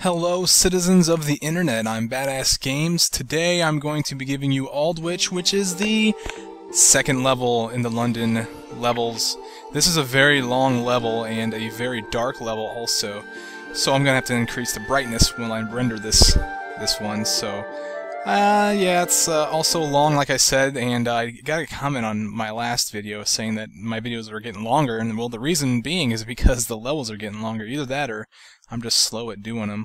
Hello citizens of the internet, I'm badassgamez. Today I'm going to be giving you Aldwych, which is the second level in the London levels. This is a very long level and a very dark level also, so I'm gonna have to increase the brightness when I render this one. So yeah, it's also long, like I said, and I got a comment on my last video saying that my videos were getting longer, and well, the reason being is because the levels are getting longer. Either that or I'm just slow at doing them.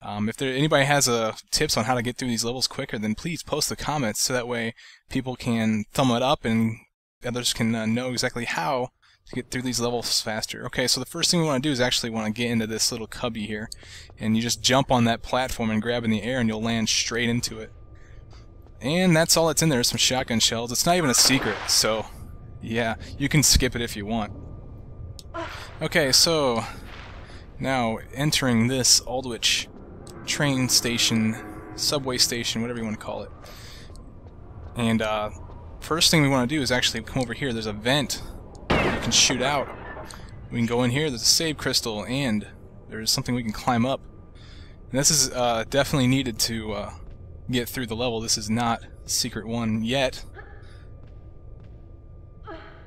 If anybody has tips on how to get through these levels quicker, then please post the comments so that way people can thumb it up and others can know exactly how to get through these levels faster. Okay, so the first thing we want to do is actually want to get into this little cubby here, and you just jump on that platform and grab in the air and you'll land straight into it. And that's all that's in there, some shotgun shells. It's not even a secret, so yeah, you can skip it if you want. Okay, so now entering this Aldwych train station, subway station, whatever you want to call it. And first thing we want to do is actually come over here. There's a vent you can shoot out. We can go in here, there's a save crystal, and there's something we can climb up. And this is definitely needed to get through the level. This is not secret one yet.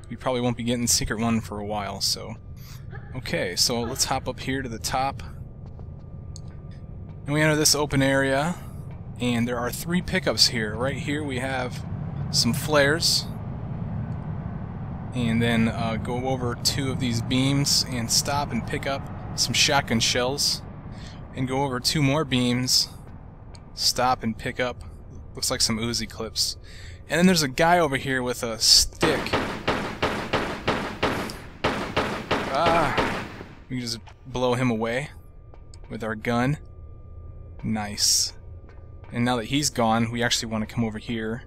We probably won't be getting secret one for a while, so okay, so let's hop up here to the top. And we enter this open area, and there are 3 pickups here. Right here we have some flares, and then go over 2 of these beams and stop and pick up some shotgun shells, and go over 2 more beams, stop and pick up, looks like some Uzi clips. And then there's a guy over here with a stick. We can just blow him away with our gun. Nice. And now that he's gone, we actually want to come over here.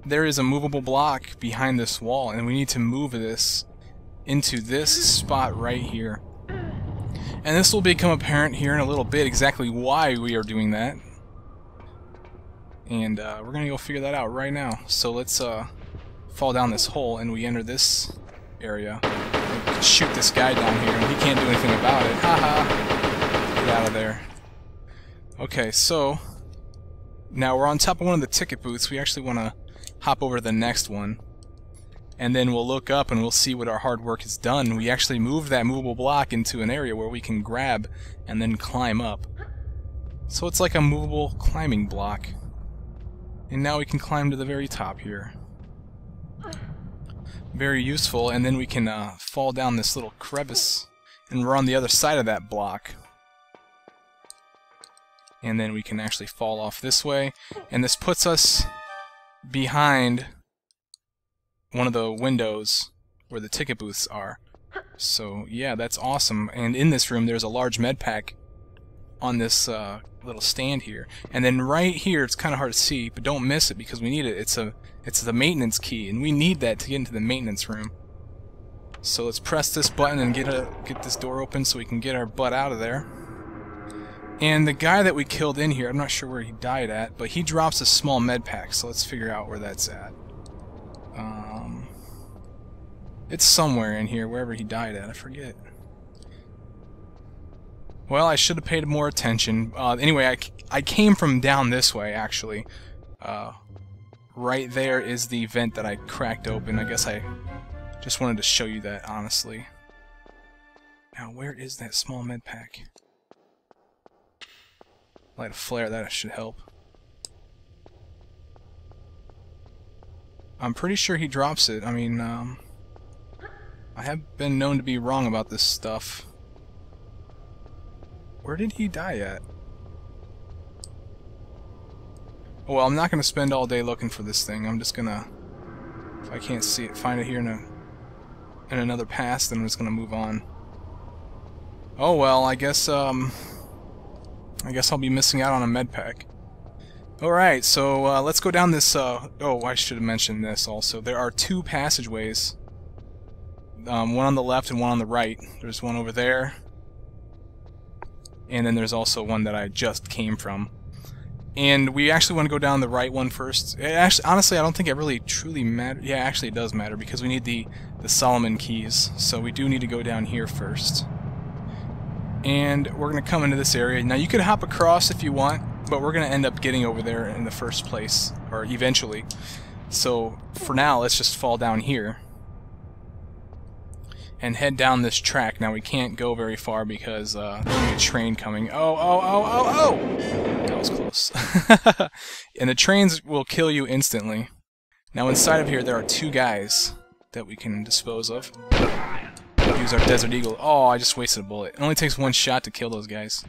There is a movable block behind this wall, and we need to move this into this spot right here. And this will become apparent here in a little bit exactly why we are doing that. And we're going to go figure that out right now. So let's fall down this hole, and we enter this area. We can shoot this guy down here, and he can't do anything about it. Haha! Get out of there. Okay, so now we're on top of one of the ticket booths. We actually want to hop over to the next one, and then we'll look up and we'll see what our hard work has done. We actually moved that movable block into an area where we can grab and then climb up. So it's like a movable climbing block. And now we can climb to the very top here. Very useful, and then we can fall down this little crevice, and we're on the other side of that block. And then we can actually fall off this way, and this puts us behind one of the windows where the ticket booths are. So yeah, that's awesome. And in this room there's a large med pack on this little stand here, and then right here it's kind of hard to see, but don't miss it because we need it. It's the maintenance key, and we need that to get into the maintenance room. So let's press this button and get this door open so we can get our butt out of there. And the guy that we killed in here, I'm not sure where he died at, but he drops a small med pack, so let's figure out where that's at. It's somewhere in here, wherever he died at, I forget. Well, I should have paid more attention. Anyway, I came from down this way, actually. Right there is the vent that I cracked open. I guess I just wanted to show you that, honestly. Now, where is that small med pack? Light a flare, that should help. I'm pretty sure he drops it. I mean, I have been known to be wrong about this stuff. Where did he die at? Oh, well, I'm not going to spend all day looking for this thing. I'm just going to, if I can't see it, find it here in another pass, then I'm just going to move on. Oh, well, I guess I'll be missing out on a med pack. Alright, so let's go down this, oh, I should have mentioned this also. There are 2 passageways. One on the left and one on the right. There's one over there. And then there's also one that I just came from. And we actually want to go down the right one first. Honestly, I don't think it really truly matters. Yeah, actually it does matter because we need the Solomon keys. So we do need to go down here first. And we're going to come into this area. Now you could hop across if you want, but we're going to end up getting over there in the first place, or eventually. So for now, let's just fall down here and head down this track. Now we can't go very far because there's a train coming. Oh! That was close. And the trains will kill you instantly. Now inside of here there are two guys that we can dispose of. Use our Desert Eagle. Oh, I just wasted a bullet. It only takes one shot to kill those guys.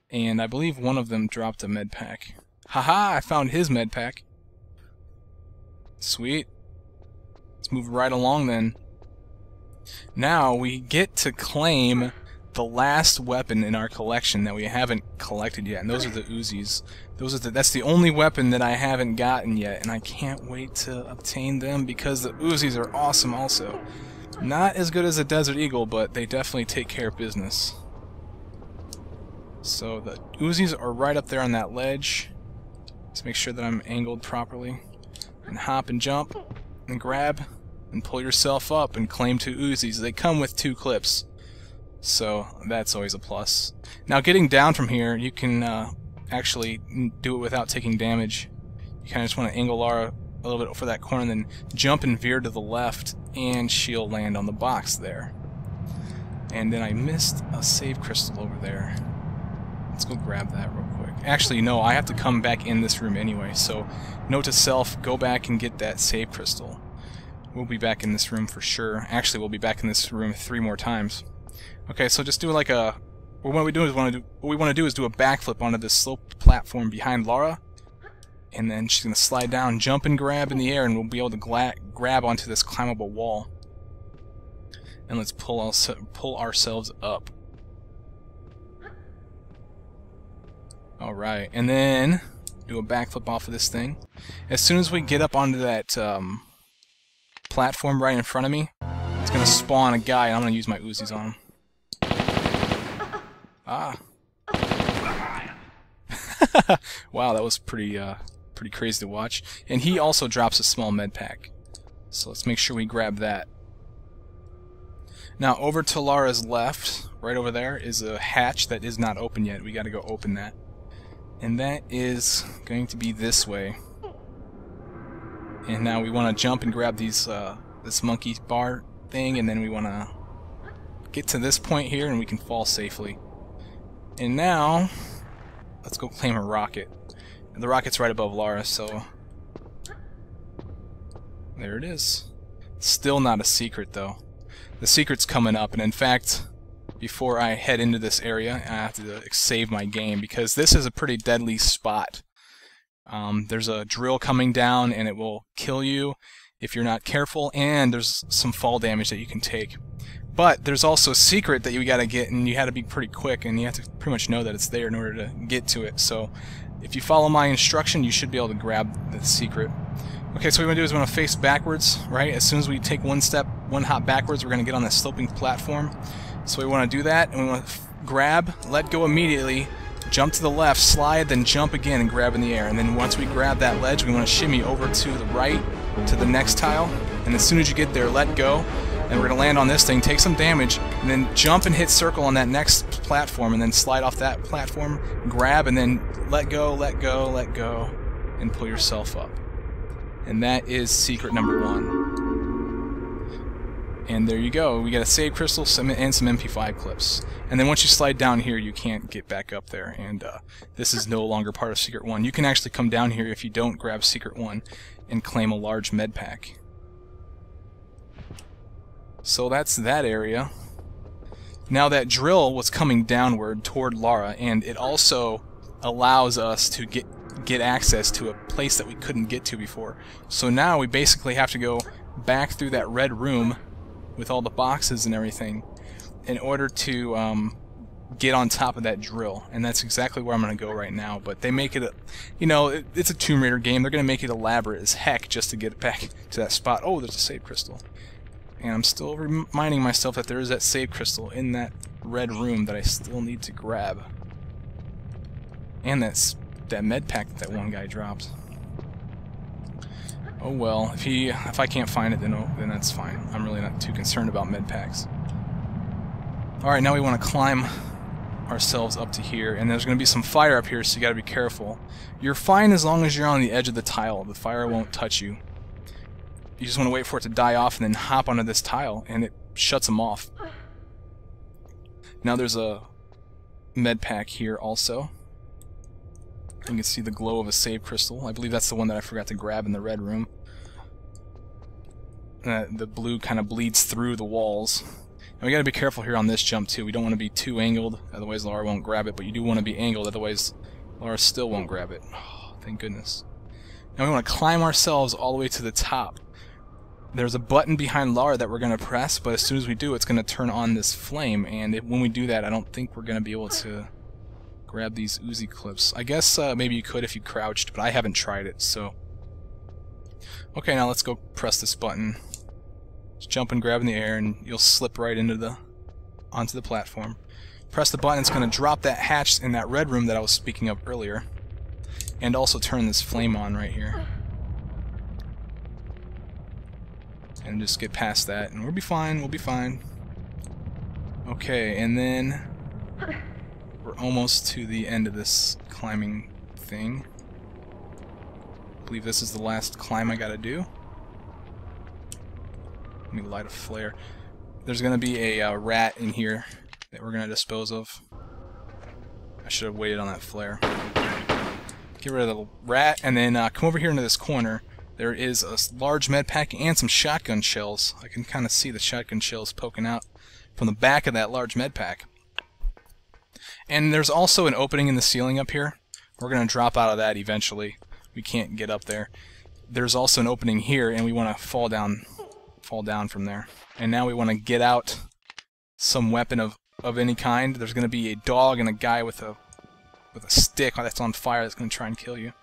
And I believe one of them dropped a med pack. Haha, I found his med pack. Sweet. Let's move right along then. Now we get to claim the last weapon in our collection that we haven't collected yet, and those are the Uzis. That's the only weapon that I haven't gotten yet, and I can't wait to obtain them because the Uzis are awesome also. Not as good as a Desert Eagle, but they definitely take care of business. So the Uzis are right up there on that ledge. Let's make sure that I'm angled properly. And hop and jump and grab and pull yourself up and claim two Uzis. They come with 2 clips, so that's always a plus. Now getting down from here, you can actually do it without taking damage. You kind of just want to angle Lara a little bit for that corner and then jump and veer to the left, and she'll land on the box there. And then I missed a save crystal over there. Let's go grab that real quick. Actually, no, I have to come back in this room anyway, so note to self, go back and get that save crystal. We'll be back in this room for sure. Actually, we'll be back in this room 3 more times. Okay, so just do like a... What we want to do is do a backflip onto this slope platform behind Lara, and then she's going to slide down, jump and grab in the air, and we'll be able to grab onto this climbable wall. And let's pull ourselves up. Alright, and then do a backflip off of this thing. As soon as we get up onto that platform right in front of me, it's going to spawn a guy, and I'm going to use my Uzis on him. Ah. Wow, that was pretty crazy to watch. And he also drops a small med pack. So let's make sure we grab that. Now over to Lara's left, right over there, is a hatch that is not open yet. We got to go open that. And that is going to be this way. And now we want to jump and grab these this monkey bar thing, and then we want to get to this point here and we can fall safely. And now let's go claim a rocket. And the rocket's right above Lara, so there it is. Still not a secret though. The secret's coming up, and in fact, before I head into this area, I have to save my game because this is a pretty deadly spot. There's a drill coming down and it will kill you if you're not careful, and there's some fall damage that you can take. But there's also a secret that you gotta get, and you have to be pretty quick, and you have to pretty much know that it's there in order to get to it. So if you follow my instruction, you should be able to grab the secret. Okay, so what we want to do is we want to face backwards, right? As soon as we take one hop backwards, we're going to get on this sloping platform. So we want to do that, and we want to grab, let go immediately, jump to the left, slide, then jump again and grab in the air. And then once we grab that ledge, we want to shimmy over to the right, to the next tile, and as soon as you get there, let go, and we're going to land on this thing, take some damage, and then jump and hit circle on that next platform, and then slide off that platform, grab, and then let go, let go, let go, and pull yourself up. And that is secret number 1. And there you go. We got a save crystal and some MP5 clips. And then once you slide down here, you can't get back up there. And this is no longer part of secret 1. You can actually come down here if you don't grab secret 1 and claim a large med pack. So that's that area. Now that drill was coming downward toward Lara, and it also allows us to get access to a place that we couldn't get to before. So now we basically have to go back through that red room with all the boxes and everything in order to get on top of that drill, and that's exactly where I'm going to go right now. But they make it, it's a Tomb Raider game. They're going to make it elaborate as heck just to get back to that spot. Oh, there's a save crystal. And I'm still reminding myself that there is that save crystal in that red room that I still need to grab. And that med pack that one guy dropped. Oh well, if I can't find it, then that's fine. I'm really not too concerned about med packs. Alright, now we want to climb ourselves up to here, and there's going to be some fire up here, so you got to be careful. You're fine as long as you're on the edge of the tile. The fire won't touch you. You just want to wait for it to die off and then hop onto this tile, and it shuts them off. Now there's a med pack here also. You can see the glow of a save crystal. I believe that's the one that I forgot to grab in the red room. The blue kind of bleeds through the walls. And we gotta be careful here on this jump too. We don't want to be too angled, otherwise Laura won't grab it, but you do want to be angled, otherwise Laura still won't grab it. Oh, thank goodness. Now we want to climb ourselves all the way to the top. There's a button behind Laura that we're going to press, but as soon as we do, it's going to turn on this flame, and when we do that, I don't think we're going to be able to grab these Uzi clips. I guess maybe you could if you crouched, but I haven't tried it, so... Okay, now let's go press this button. Just jump and grab in the air, and you'll slip right onto the platform. Press the button, it's going to drop that hatch in that red room that I was speaking of earlier, and also turn this flame on right here. And just get past that, and we'll be fine, we'll be fine. Okay, and then we're almost to the end of this climbing thing. I believe this is the last climb I gotta do. Let me light a flare. There's gonna be a rat in here that we're gonna dispose of. I should have waited on that flare. Get rid of the rat, and then come over here into this corner. There is a large med pack and some shotgun shells. I can kind of see the shotgun shells poking out from the back of that large med pack. And there's also an opening in the ceiling up here. We're going to drop out of that eventually. We can't get up there. There's also an opening here, and we want to fall down from there. And now we want to get out some weapon of any kind. There's going to be a dog and a guy with a stick that's on fire that's going to try and kill you.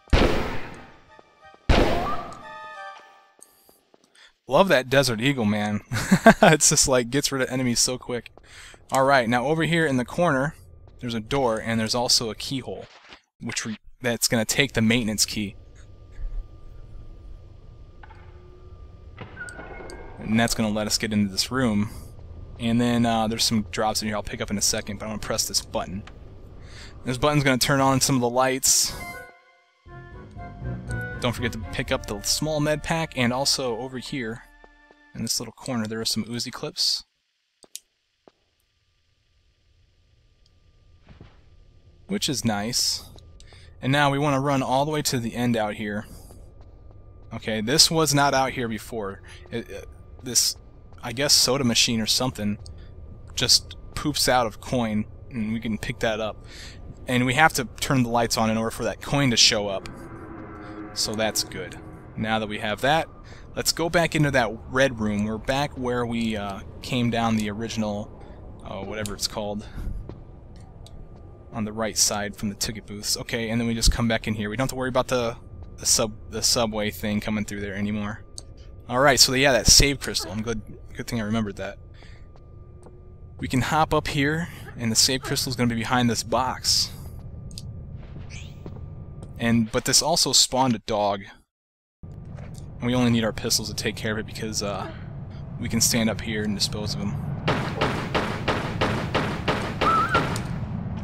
Love that Desert Eagle, man. It's just like gets rid of enemies so quick. Alright, now over here in the corner there's a door, and there's also a keyhole that's going to take the maintenance key. And that's going to let us get into this room. And then there's some drops in here I'll pick up in a second, but I'm going to press this button. This button's going to turn on some of the lights. Don't forget to pick up the small med pack, and also over here in this little corner there are some Uzi clips. Which is nice. And now we want to run all the way to the end out here. Okay, this was not out here before. This, I guess, soda machine or something just poops out of coin, and we can pick that up. And we have to turn the lights on in order for that coin to show up. So that's good. Now that we have that, let's go back into that red room. We're back where we came down the original, whatever it's called, on the right side from the ticket booths. Okay, and then we just come back in here. We don't have to worry about the subway thing coming through there anymore. Alright, so yeah, that save crystal. Good thing I remembered that. We can hop up here, and the save crystal is going to be behind this box. But this also spawned a dog. And we only need our pistols to take care of it because we can stand up here and dispose of him.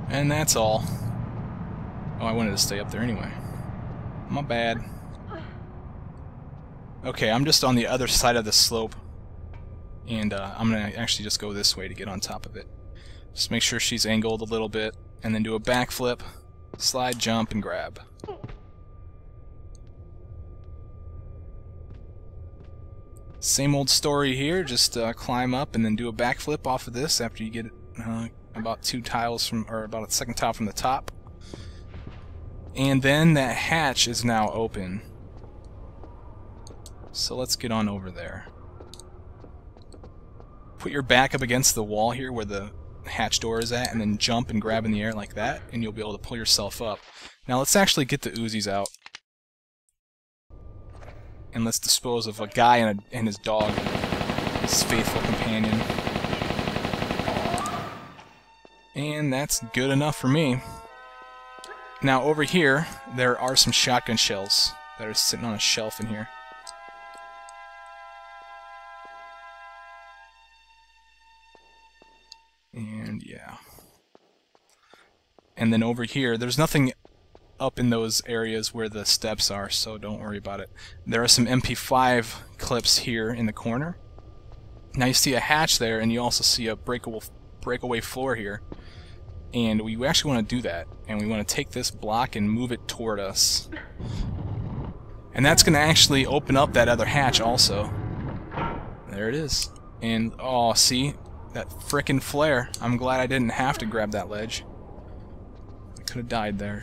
And that's all. Oh, I wanted to stay up there anyway. My bad. Okay, I'm just on the other side of the slope. And I'm going to actually just go this way to get on top of it. Just make sure she's angled a little bit, and then do a backflip, slide, jump, and grab. Same old story here, just climb up and then do a backflip off of this after you get about two tiles from, or about a second tile from the top. And then that hatch is now open. So let's get on over there. Put your back up against the wall here where the hatch door is at, and then jump and grab in the air like that, and you'll be able to pull yourself up. Now let's actually get the Uzis out. And let's dispose of a guy and his dog, his faithful companion. And that's good enough for me. Now over here, there are some shotgun shells that are sitting on a shelf in here. And yeah. And then over here, there's nothing up in those areas where the steps are, so don't worry about it. There are some MP5 clips here in the corner. Now you see a hatch there, and you also see a breakaway floor here. And we actually want to do that, and we want to take this block and move it toward us. And that's going to actually open up that other hatch also. There it is. And, oh, see? That frickin' flare. I'm glad I didn't have to grab that ledge. I could have died there.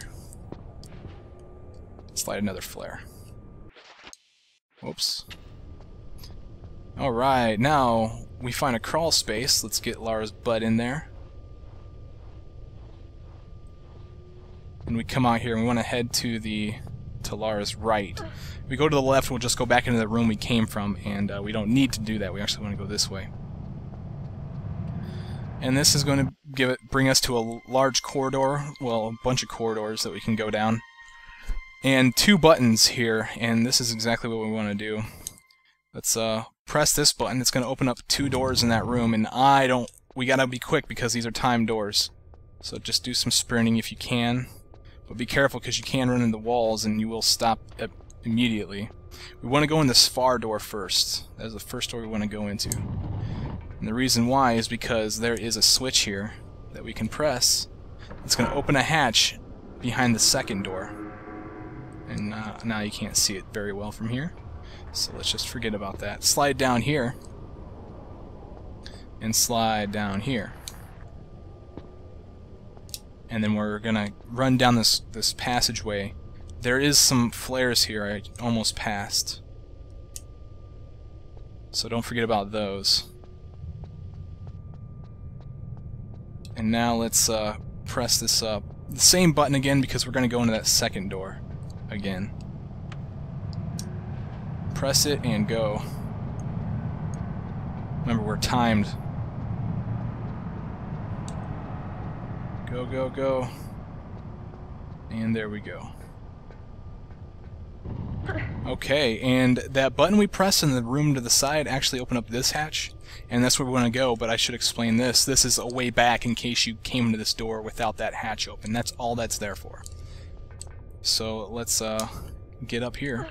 Slide another flare. Whoops. Alright, now we find a crawl space. Let's get Lara's butt in there. And we come out here and we want to head to Lara's right. If we go to the left, we'll just go back into the room we came from, and we don't need to do that. We actually want to go this way. And this is going to bring us to a large corridor, well, a bunch of corridors that we can go down. And 2 buttons here, and this is exactly what we want to do. Let's press this button. It's going to open up 2 doors in that room, and we gotta be quick because these are timed doors. So just do some sprinting if you can. But be careful because you can run into walls and you will stop immediately. We want to go in this far door first. That is the first door we want to go into. And the reason why is because there is a switch here that we can press. It's going to open a hatch behind the second door. And now you can't see it very well from here. So let's just forget about that. Slide down here. And slide down here. And then we're going to run down this passageway. There is some flares here I almost passed. So don't forget about those. And now let's press this up. The same button again because we're going to go into that second door again. Press it and go. Remember, we're timed. Go, go, go. And there we go. Okay, and that button we pressed in the room to the side actually opened up this hatch, and that's where we want to go, but I should explain this. This is a way back in case you came into this door without that hatch open. That's all that's there for. So let's get up here.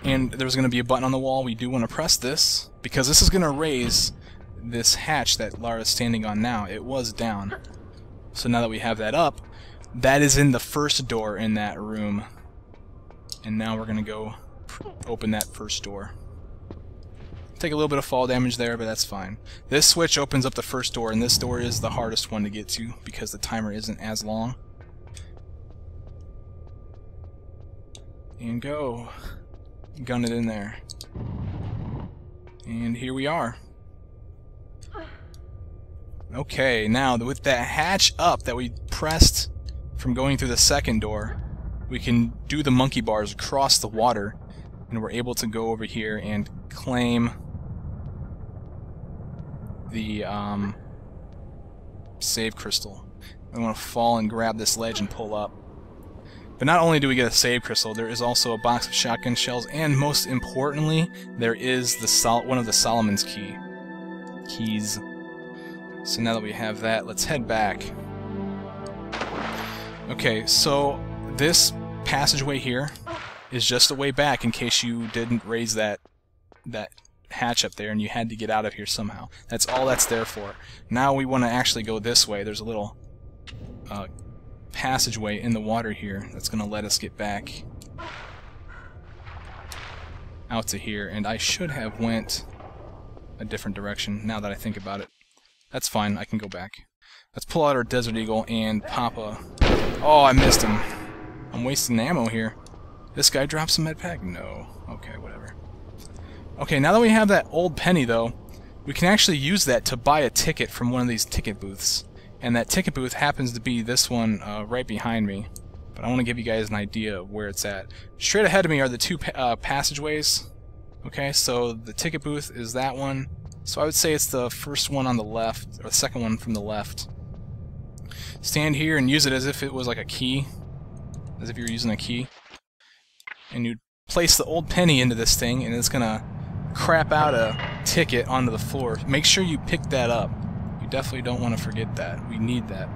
And there's going to be a button on the wall. We do want to press this, because this is going to raise this hatch that Lara's standing on now. It was down. So now that we have that up, that is in the first door in that room. And now we're going to go open that first door. Take a little bit of fall damage there, but that's fine. This switch opens up the first door, and this door is the hardest one to get to because the timer isn't as long. And go. Gun it in there. And here we are. Okay, now with that hatch up that we pressed from going through the second door, we can do the monkey bars across the water, and we're able to go over here and claim the save crystal. We want to fall and grab this ledge and pull up. But not only do we get a save crystal, there is also a box of shotgun shells, and most importantly, there is one of the Solomon's keys. So now that we have that, let's head back. Okay, so this passageway here is just a way back in case you didn't raise that hatch up there and you had to get out of here somehow. That's all that's there for. Now we want to actually go this way. There's a little passageway in the water here that's going to let us get back out to here, and I should have went a different direction now that I think about it. That's fine, I can go back. Let's pull out our Desert Eagle and pop a... Oh, I missed him. I'm wasting ammo here. This guy drops a med pack? No. Okay, whatever. Okay, now that we have that old penny, though, we can actually use that to buy a ticket from one of these ticket booths. And that ticket booth happens to be this one right behind me. But I want to give you guys an idea of where it's at. Straight ahead of me are the 2 passageways. Okay, so the ticket booth is that one. So I would say it's the first one on the left, or the second one from the left. Stand here and use it as if it was like a key. As if you were using a key. And you place the old penny into this thing, and it's going to crap out a ticket onto the floor. Make sure you pick that up. You definitely don't want to forget that. We need that.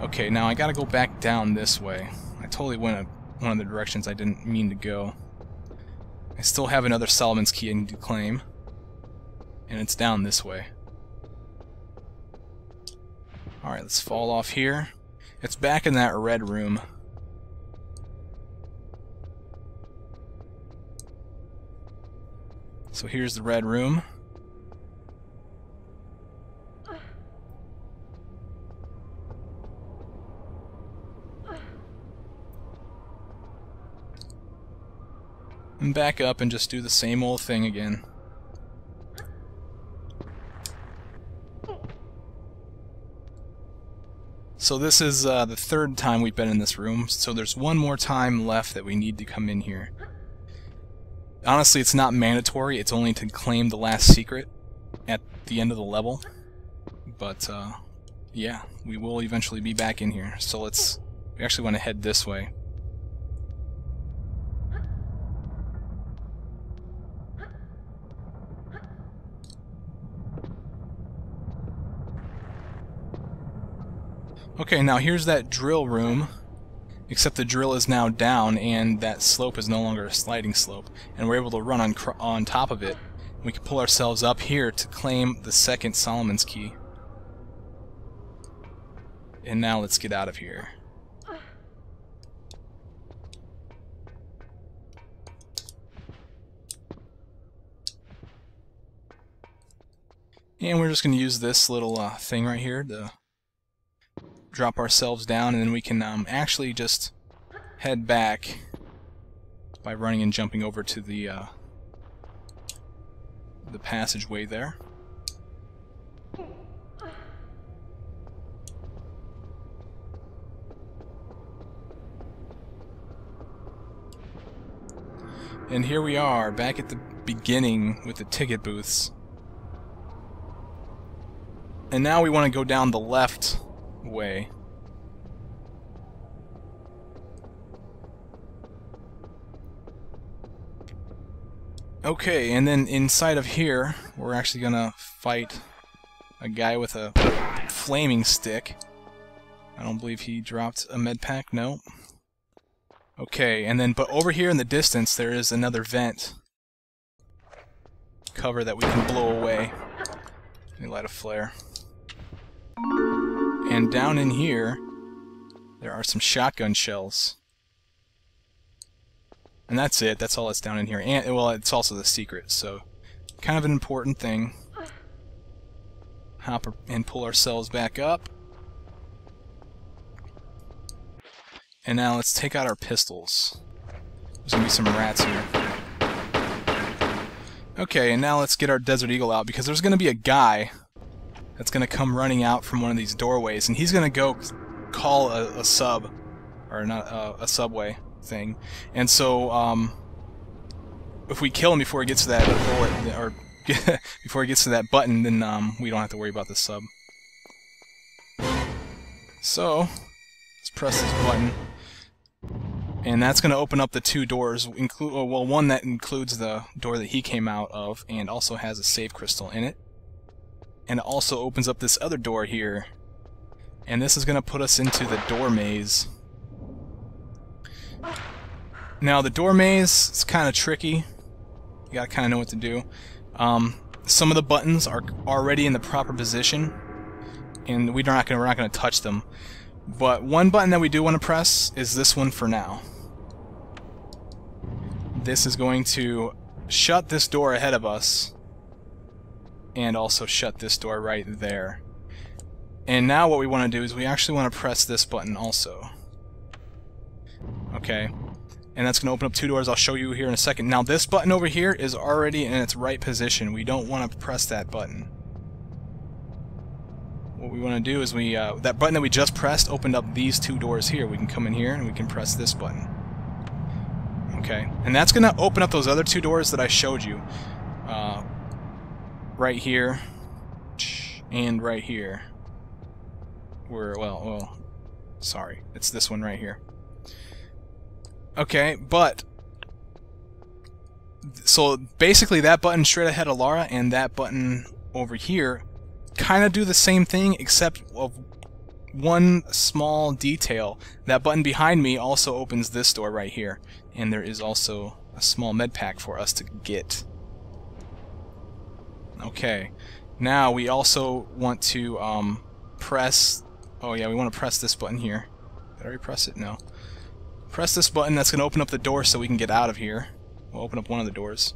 Okay, now I gotta go back down this way. I totally went one of the directions I didn't mean to go. I still have another Solomon's key I need to claim. And it's down this way. Alright, let's fall off here. It's back in that red room. So here's the red room. And back up and just do the same old thing again. So this is the third time we've been in this room, so there's one more time left that we need to come in here. Honestly, it's not mandatory, it's only to claim the last secret at the end of the level. But, yeah, we will eventually be back in here. So we actually want to head this way. Okay, now here's that drill room, except the drill is now down and that slope is no longer a sliding slope, and we're able to run on top of it. We can pull ourselves up here to claim the second Solomon's key. And now let's get out of here. And we're just going to use this little thing right here to drop ourselves down, and then we can actually just head back by running and jumping over to the passageway there. And here we are, back at the beginning with the ticket booths. And now we want to go down the left way. Okay, and then inside of here, we're actually gonna fight a guy with a flaming stick. I don't believe he dropped a med pack, no. Okay, and then, but over here in the distance, there is another vent cover that we can blow away. Let me light a flare. And down in here, there are some shotgun shells. And that's it. That's all that's down in here. And, well, it's also the secret, so kind of an important thing. Hop and pull ourselves back up. And now let's take out our pistols. There's going to be some rats here. Okay, and now let's get our Desert Eagle out, because there's going to be a guy that's going to come running out from one of these doorways, and he's going to go call a sub, or not a subway thing. And so, if we kill him before he gets to that bullet, or before he gets to that button, then we don't have to worry about the sub. So, let's press this button, and that's going to open up the two doors. Well, one that includes the door that he came out of, and also has a save crystal in it. And it also opens up this other door here. And this is going to put us into the door maze. Now, the door maze is kind of tricky. You gotta kind of know what to do. Some of the buttons are already in the proper position, and we're not gonna touch them. But one button that we do want to press is this one for now. This is going to shut this door ahead of us, and also shut this door right there. And now what we want to do is we actually want to press this button also. Okay, and that's going to open up two doors. I'll show you here in a second. Now this button over here is already in its right position. We don't want to press that button. What we want to do is that button that we just pressed opened up these two doors here. We can come in here and we can press this button. Okay, and that's going to open up those other two doors that I showed you. Right here, and right here. Well, sorry, it's this one right here. Okay, but So basically that button straight ahead of Lara and that button over here kind of do the same thing, except of one small detail. That button behind me also opens this door right here, and there is also a small med pack for us to get. Okay, now we also want to press... Oh yeah, we want to press this button here. Did I already press it? No. Press this button. That's going to open up the door so we can get out of here. We'll open up one of the doors.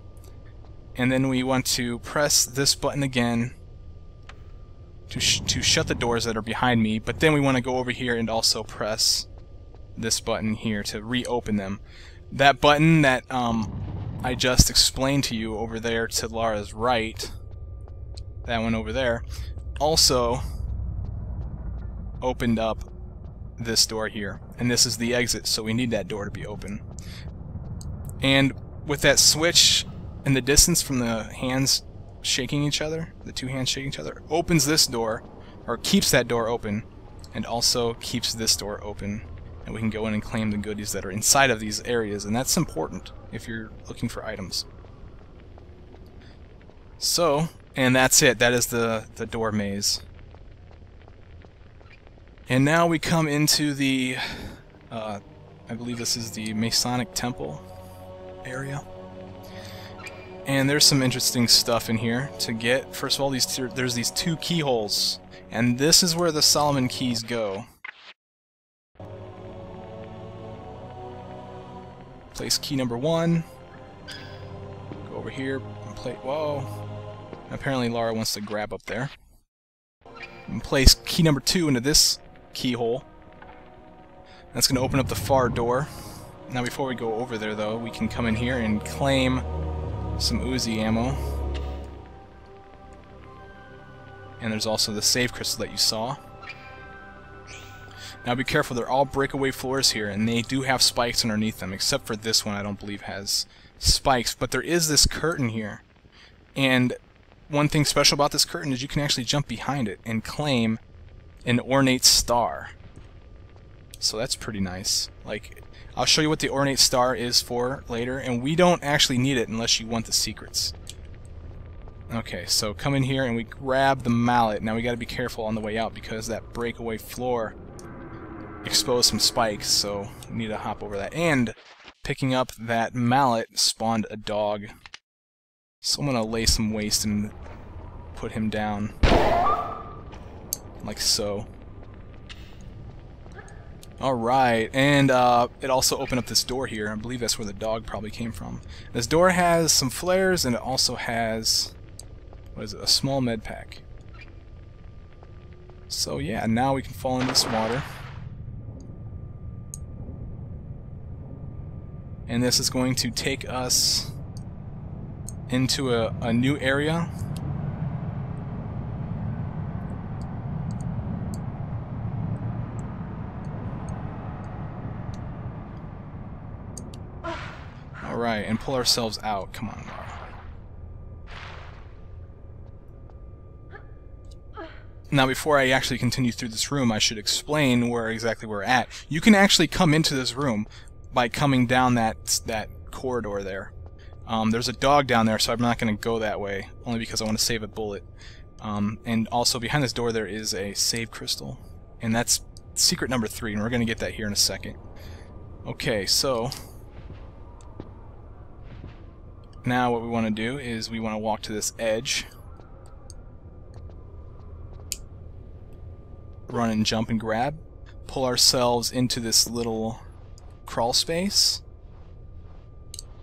And then we want to press this button again to shut the doors that are behind me, but then we want to go over here and also press this button here to reopen them. That button that I just explained to you over there to Lara's right, that one over there, also opened up this door here, and this is the exit, so we need that door to be open. And with that switch in the distance from the hands shaking each other, the two hands shaking each other, opens this door, or keeps that door open, and also keeps this door open, and we can go in and claim the goodies that are inside of these areas, and that's important if you're looking for items. So, and that's it. That is the door maze. And now we come into the, I believe this is the Masonic Temple area. And there's some interesting stuff in here to get. First of all, there's these two keyholes, and this is where the Solomon keys go. Place key number 1. Go over here and play. Whoa! Apparently, Lara wants to grab up there. And place key number 2 into this keyhole. That's going to open up the far door. Now, before we go over there, though, we can come in here and claim some Uzi ammo. And there's also the save crystal that you saw. Now be careful, they're all breakaway floors here, and they do have spikes underneath them, except for this one I don't believe has spikes. But there is this curtain here. And one thing special about this curtain is you can actually jump behind it and claim an ornate star. So that's pretty nice. Like, I'll show you what the ornate star is for later, and we don't actually need it unless you want the secrets. Okay, so come in here and we grab the mallet. Now we gotta be careful on the way out because that breakaway floor exposed some spikes, so we need to hop over that. And picking up that mallet spawned a dog. So I'm gonna lay some waste and put him down. Like so. Alright, and it also opened up this door here. I believe that's where the dog probably came from. This door has some flares, and it also has, what is it, a small med pack. So yeah, now we can fall into this water. And this is going to take us into a new area. Alright, and pull ourselves out. Come on, Lara. Now, before I actually continue through this room, I should explain where exactly we're at. You can actually come into this room by coming down that corridor there. There's a dog down there, so I'm not going to go that way, only because I want to save a bullet. And also, behind this door there is a save crystal, and that's secret number 3, and we're going to get that here in a second. Okay, so now what we want to do is we want to walk to this edge, run and jump and grab, pull ourselves into this little crawl space,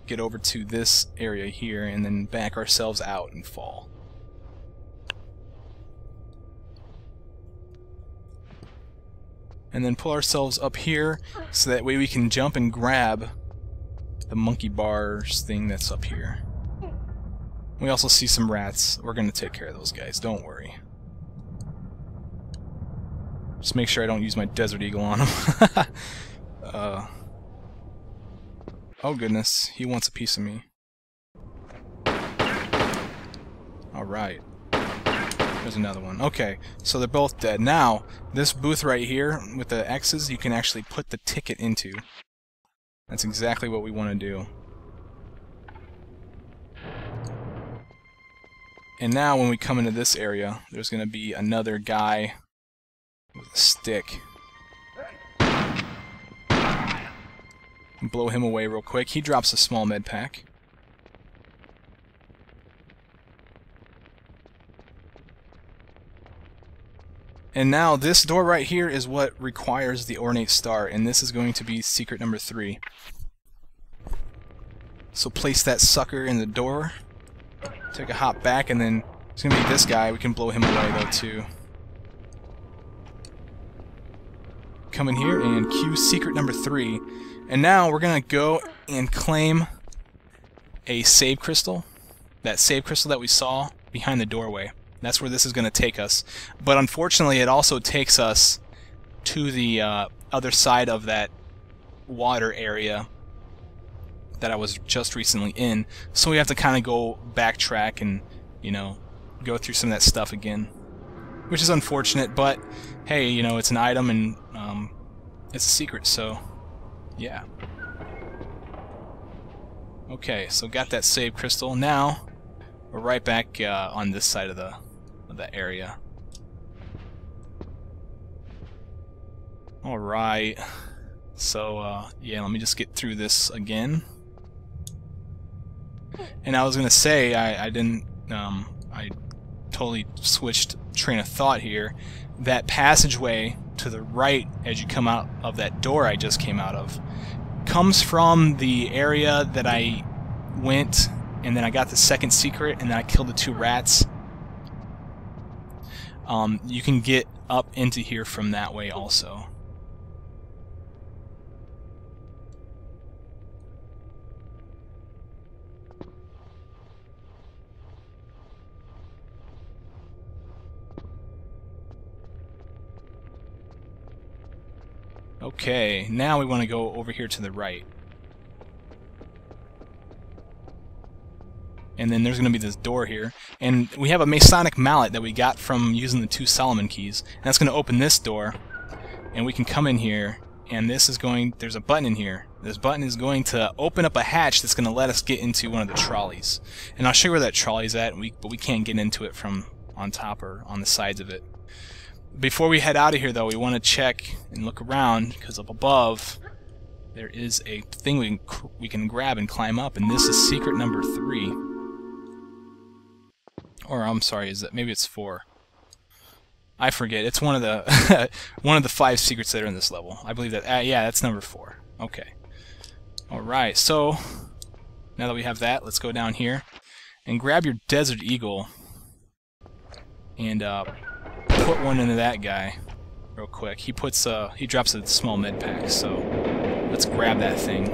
get over to this area here, and then back ourselves out and fall. And then pull ourselves up here so that way we can jump and grab the monkey bars thing that's up here. We also see some rats. We're going to take care of those guys, don't worry. Just make sure I don't use my Desert Eagle on them. Oh goodness, he wants a piece of me. Alright. There's another one. Okay, so they're both dead. Now, this booth right here with the X's, you can actually put the ticket into. That's exactly what we want to do. And now when we come into this area, there's going to be another guy with a stick. Blow him away real quick. He drops a small med pack. And now this door right here is what requires the ornate star, and this is going to be secret number 3. So place that sucker in the door, take a hop back, and then it's going to be this guy. We can blow him away though too. Come in here and cue secret number 3. And now we're going to go and claim a save crystal. That save crystal that we saw behind the doorway. That's where this is going to take us. But unfortunately, it also takes us to the other side of that water area that I was just recently in. So we have to kind of go backtrack and, you know, go through some of that stuff again. Which is unfortunate, but hey, you know, it's an item and it's a secret, so yeah. Okay, so got that save crystal. Now we're right back on this side of the area. Alright, so yeah, let me just get through this again. And I was gonna say I totally switched train of thought here. That passageway to the right as you come out of that door I just came out of comes from the area that I went, and then I got the second secret, and then I killed the 2 rats. You can get up into here from that way also. Okay, now we want to go over here to the right. And then there's going to be this door here. And we have a Masonic mallet that we got from using the 2 Solomon keys. And that's going to open this door. And we can come in here. And this is going... There's a button in here. This button is going to open up a hatch that's going to let us get into one of the trolleys. And I'll show you where that trolley's at, but we can't get into it from on top or on the sides of it. Before we head out of here, though, we want to check and look around, because up above there is a thing we can grab and climb up, and this is secret number 3. Or I'm sorry, is that maybe it's 4? I forget. It's one of the one of the 5 secrets that are in this level. I believe that. Yeah, that's number 4. Okay. All right. So now that we have that, let's go down here and grab your Desert Eagle and put one into that guy real quick. He drops a small med pack, so let's grab that thing.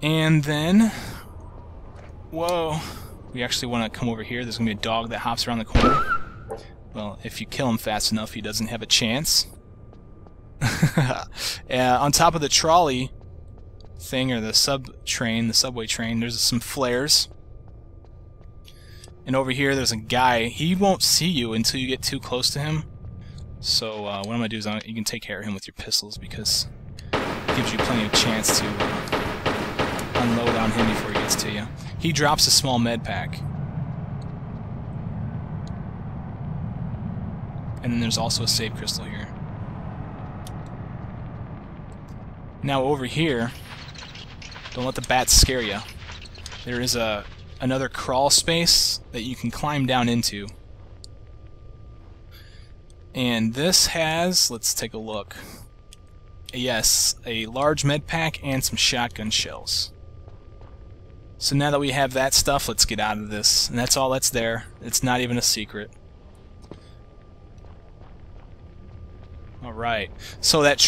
And then, whoa, we actually want to come over here. There's going to be a dog that hops around the corner. Well, if you kill him fast enough, he doesn't have a chance. On top of the trolley thing, or the subway train, there's some flares. And over here, there's a guy. He won't see you until you get too close to him. So what I'm going to do is you can take care of him with your pistols, because it gives you plenty of chance to unload on him before he gets to you. He drops a small med pack. And then there's also a save crystal here. Now over here, don't let the bats scare you. There is another crawl space that you can climb down into. And this has, let's take a look. Yes, a large med pack and some shotgun shells. So now that we have that stuff, let's get out of this. And that's all that's there. It's not even a secret. Alright, so that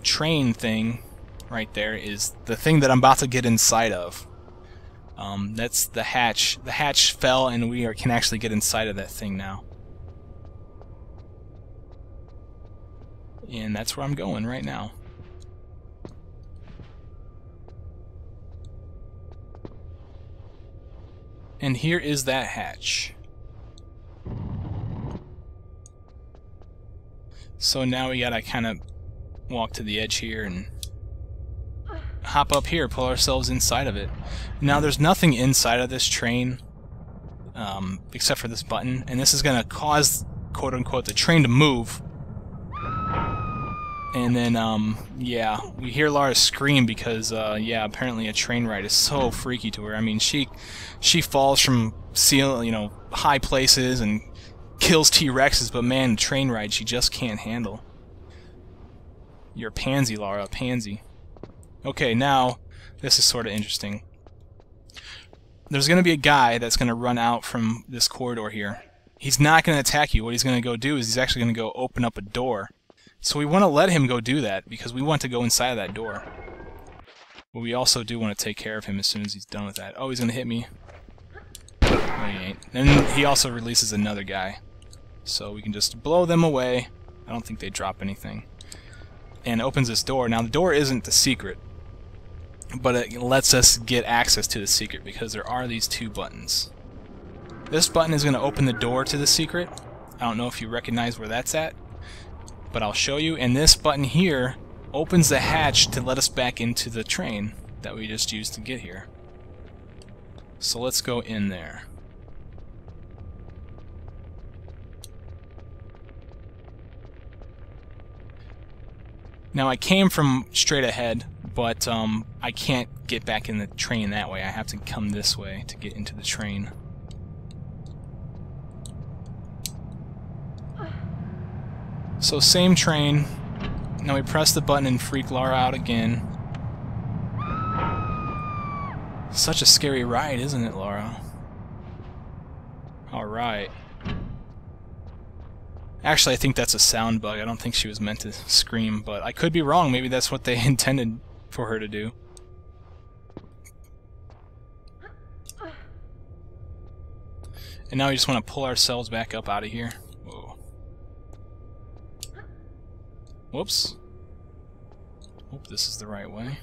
train thing right there is the thing that I'm about to get inside of. That's the hatch. The hatch fell, and we can actually get inside of that thing now. And that's where I'm going right now. And here is that hatch. So now we gotta kind of walk to the edge here and hop up here, pull ourselves inside of it. Now there's nothing inside of this train except for this button, and this is going to cause, quote-unquote, the train to move. And then, yeah, we hear Lara scream because, yeah, apparently a train ride is so freaky to her. I mean, she falls from high places and kills T-Rexes, but man, train ride she just can't handle. You're a pansy, Lara, a pansy. Okay, now, this is sort of interesting. There's going to be a guy that's going to run out from this corridor here. He's not going to attack you. What he's going to go do is he's actually going to go open up a door. So we want to let him go do that, because we want to go inside of that door. But we also do want to take care of him as soon as he's done with that. Oh, he's going to hit me. No, he ain't. And he also releases another guy. So we can just blow them away. I don't think they drop anything. And opens this door. Now, the door isn't the secret, but it lets us get access to the secret, because there are these two buttons. This button is going to open the door to the secret. I don't know if you recognize where that's at, but I'll show you. And this button here opens the hatch to let us back into the train that we just used to get here. So let's go in there. Now I came from straight ahead, but I can't get back in the train that way. I have to come this way to get into the train. So same train. Now we press the button and freak Lara out again. Such a scary ride, isn't it, Lara? Alright. Actually, I think that's a sound bug. I don't think she was meant to scream, but I could be wrong. Maybe that's what they intended for her to do. And now we just want to pull ourselves back up out of here. Whoa. Whoops. Hope this is the right way.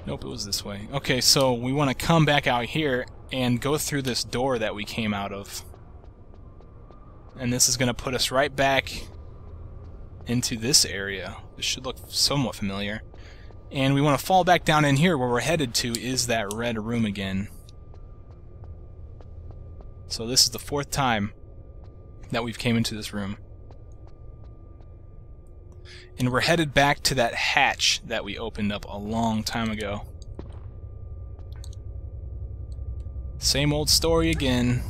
Nope, it was this way. Okay, so we want to come back out here and go through this door that we came out of. And this is going to put us right back into this area. This should look somewhat familiar. And we want to fall back down in here. Where we're headed to is that red room again. So this is the 4th time that we've came into this room. And we're headed back to that hatch that we opened up a long time ago. Same old story again.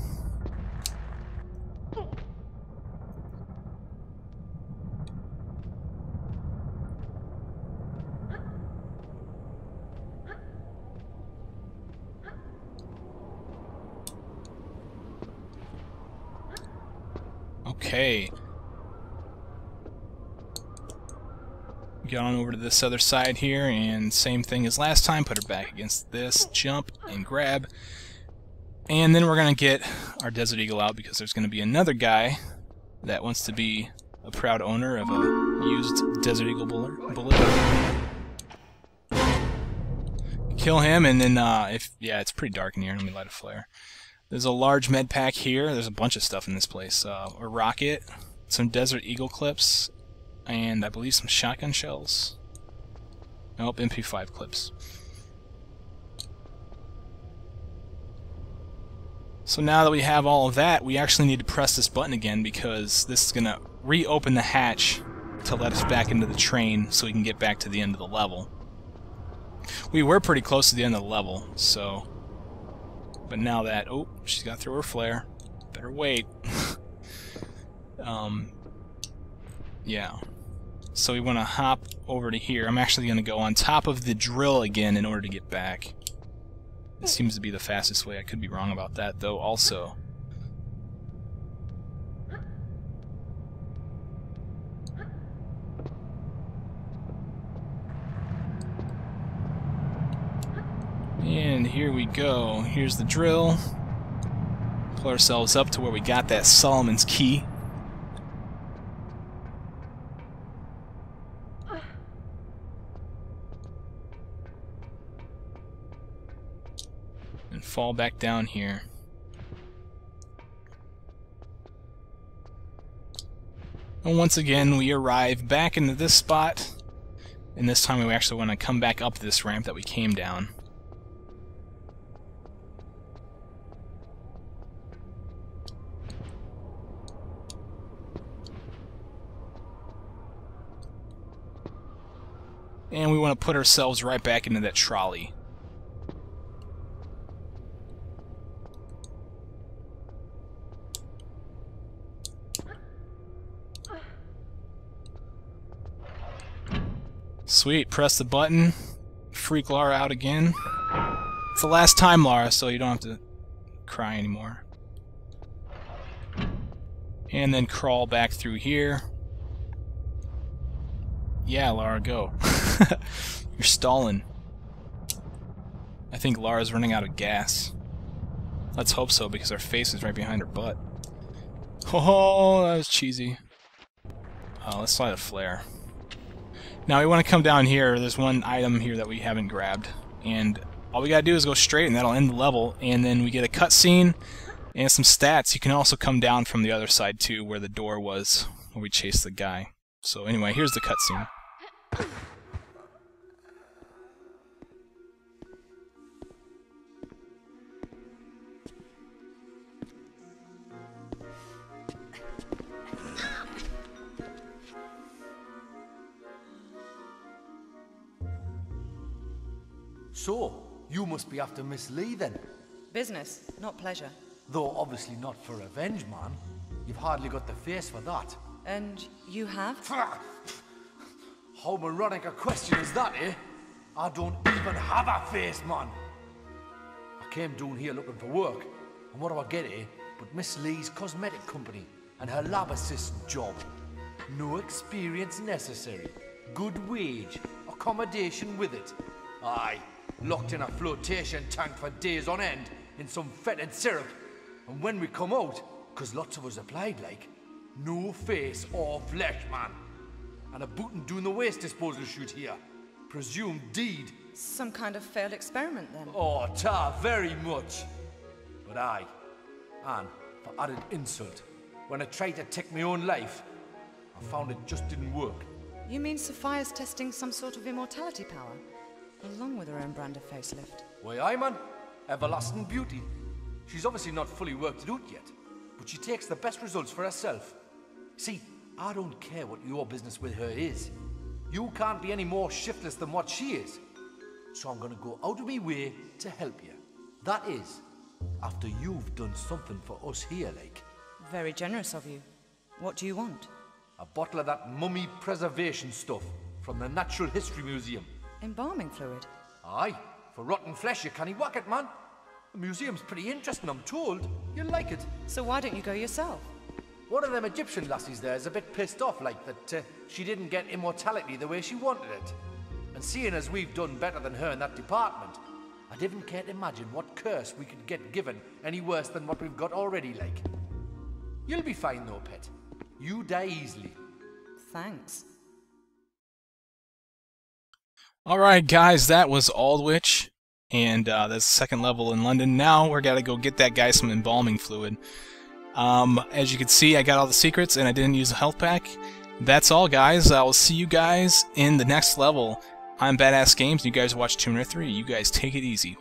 Okay. Get on over to this other side here, and same thing as last time, put her back against this, jump, and grab. And then we're going to get our Desert Eagle out, because there's going to be another guy that wants to be a proud owner of a used Desert Eagle bullet. Kill him, and then, yeah, it's pretty dark in here. Let me light a flare. There's a large med pack here. There's a bunch of stuff in this place. A rocket, some Desert Eagle clips, and I believe some shotgun shells. Nope, MP5 clips. So now that we have all of that, we actually need to press this button again, because this is going to reopen the hatch to let us back into the train so we can get back to the end of the level. We were pretty close to the end of the level, so... But now that... Oh, she's got through her flare. Better wait. Yeah. So we want to hop over to here. I'm actually going to go on top of the drill again in order to get back. It seems to be the fastest way. I could be wrong about that, though, also. And here we go. Here's the drill. Pull ourselves up to where we got that Solomon's key. And fall back down here. And once again, we arrive back into this spot. And this time we actually want to come back up this ramp that we came down. And we want to put ourselves right back into that trolley. Sweet, press the button, freak Lara out again. It's the last time, Lara, so you don't have to cry anymore. And then crawl back through here. Yeah, Lara, go. You're stalling. I think Lara's running out of gas. Let's hope so, because her face is right behind her butt. Oh, that was cheesy. Let's light a flare. Now we want to come down here. There's one item here that we haven't grabbed. And all we gotta do is go straight, and that'll end the level. And then we get a cutscene and some stats. You can also come down from the other side, too, where the door was, where we chased the guy. So anyway, here's the cutscene. So, you must be after Miss Lee then? Business, not pleasure. Though obviously not for revenge, man. You've hardly got the face for that. And you have? How moronic a question is that, eh? I don't even have a face, man. I came down here looking for work, and what do I get, eh? But Miss Lee's cosmetic company and her lab assistant job. No experience necessary. Good wage, accommodation with it. Aye, locked in a flotation tank for days on end in some fetid syrup. And when we come out, 'cause lots of us applied like, no face or flesh, man. And a bootin' doing the waste disposal shoot here. Presumed deed. Some kind of failed experiment, then? Oh, ta, very much. But aye, and for added insult, when I tried to take my own life, I found it just didn't work. You mean Sophia's testing some sort of immortality power? Along with her own brand of facelift? Why, aye, man. Everlasting beauty. She's obviously not fully worked it out yet, but she takes the best results for herself. See, I don't care what your business with her is. You can't be any more shiftless than what she is. So I'm gonna go out of my way to help you. That is, after you've done something for us here, like. Very generous of you. What do you want? A bottle of that mummy preservation stuff from the Natural History Museum. Embalming fluid? Aye, for rotten flesh you can't whack it, man. The museum's pretty interesting, I'm told. You'll like it. So why don't you go yourself? One of them Egyptian lassies there is a bit pissed off, like that she didn't get immortality the way she wanted it. And seeing as we've done better than her in that department, I didn't care to imagine what curse we could get given any worse than what we've got already, like. You'll be fine though, pet. You die easily. Thanks. Alright guys, that was Aldwych, and that's the second level in London. Now we're gotta go get that guy some embalming fluid. As you can see, I got all the secrets and I didn't use a health pack. That's all guys, I will see you guys in the next level. I'm badassgamez, and you guys watch Tomb Raider 3. You guys take it easy.